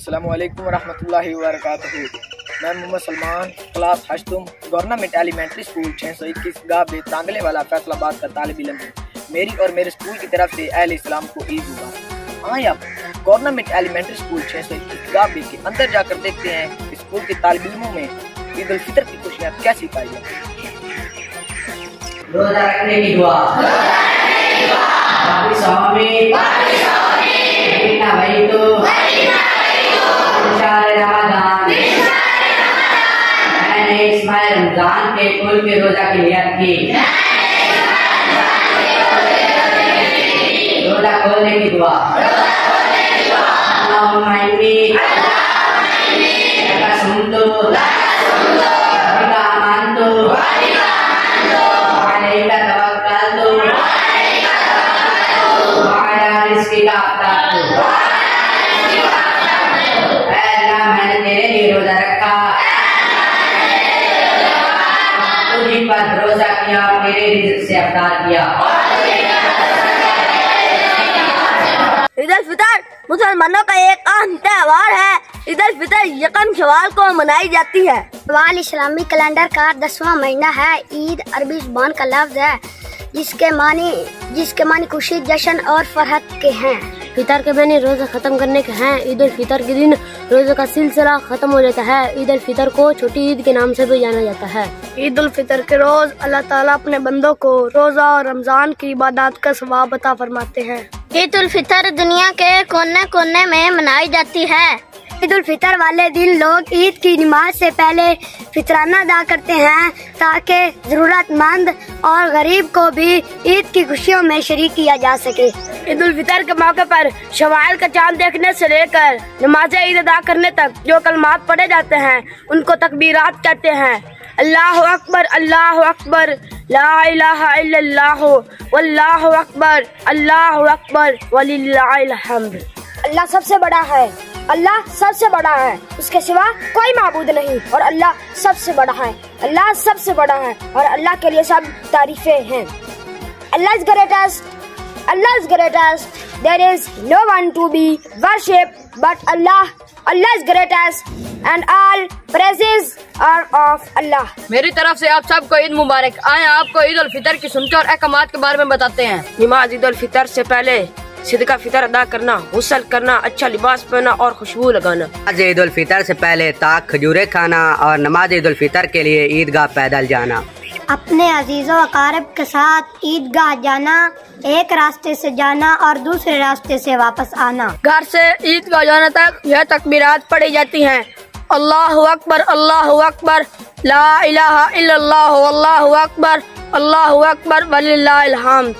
अस्सलामुअलैकुम वरहमतुल्लाहि वबरकातुहू। मैं मोहम्मद सलमान क्लास हश्तम गवर्नमेंट एलिमेंट्री स्कूल 621 गाबे तांगले वाला फैसलाबाद का तालिब इल्म हूँ। मेरी और मेरे स्कूल की तरफ से अहले इस्लाम को ईद मुबारक। आए आप गवर्नमेंट एलिमेंट्री स्कूल 621 गाबे के अंदर जाकर देखते हैं कि स्कूल के तालिब इल्मों में ईद उल फितर की खुशियाँ कैसी पाई जाती हैं। रोजा रखने की दुआ, मैंने इस माह रमजान के कुल के रोजा की नियत की। रोजा खोलने की दुआ, मैंने तेरे लिए रोजा रखा, तुझी पर भरोसा किया, मेरे रिज़्क़ से अफ्तार किया। ईद उल फितर मुसलमानों का एक अहम त्योहार है। ईद उल फितर यकम शवाल को मनाई जाती है। शवाल इस्लामी कैलेंडर का 10वां महीना है। ईद अरबी जुबान का लफ्ज है जिसके मानी खुशी, जश्न और फरहत के हैं। फितर के महीने रोजा खत्म करने के हैं। ईद उल फितर के दिन रोजे का सिलसिला खत्म हो जाता है। ईद उल फितर को छोटी ईद के नाम से भी जाना जाता है। ईद उल फितर के रोज अल्लाह ताला अपने बंदों को रोजा और रमजान की इबादत का सवाब अता फरमाते हैं। ईद उल फितर दुनिया के कोने कोने में मनाई जाती है। ईद उल फितर वाले दिन लोग ईद की नमाज से पहले फितराना अदा करते हैं ताकि जरूरतमंद और गरीब को भी ईद की खुशियों में शरीक किया जा सके। ईद उल फितर के मौके पर शवाल का चांद देखने से लेकर नमाज ईद अदा करने तक जो कलमात पढ़े जाते हैं उनको तकबीरात कहते हैं। अल्लाहु अकबर, ला इलाहा इल्लल्लाह, वल्लाहु अकबर वलिल्लाहिल हम्द। अल्लाह सबसे बड़ा है, अल्लाह सबसे बड़ा है, उसके सिवा कोई माबूद नहीं और अल्लाह सबसे बड़ा है, अल्लाह सबसे बड़ा है और अल्लाह के लिए सब तारीफें हैं। Allah is greatest, there is no one to be worshipped but Allah is greatest and all praises are of Allah। मेरी तरफ से आप सबको ईद मुबारक। आए आपको ईद उल फितर की सुन्नत और अहकामात के बारे में बताते हैं। नमाज ईद उल फितर से पहले सदका फितर अदा करना, गुस्ल करना, अच्छा लिबास पहनना और खुशबू लगाना। नमाज ईद उल फितर से पहले ताक खजूरें खाना और नमाज ईद उल फितर के लिए ईदगाह पैदल जाना। अपने अजीजों अकारिब के साथ ईदगाह जाना, एक रास्ते से जाना और दूसरे रास्ते से वापस आना। घर से ईदगाह जाने तक यह तकबीरात पढ़ी जाती हैं। अल्लाहु अकबर, ला इलाहा इल्लल्लाह, अल्लाहु अकबर वलिल्लाहिल हम्द।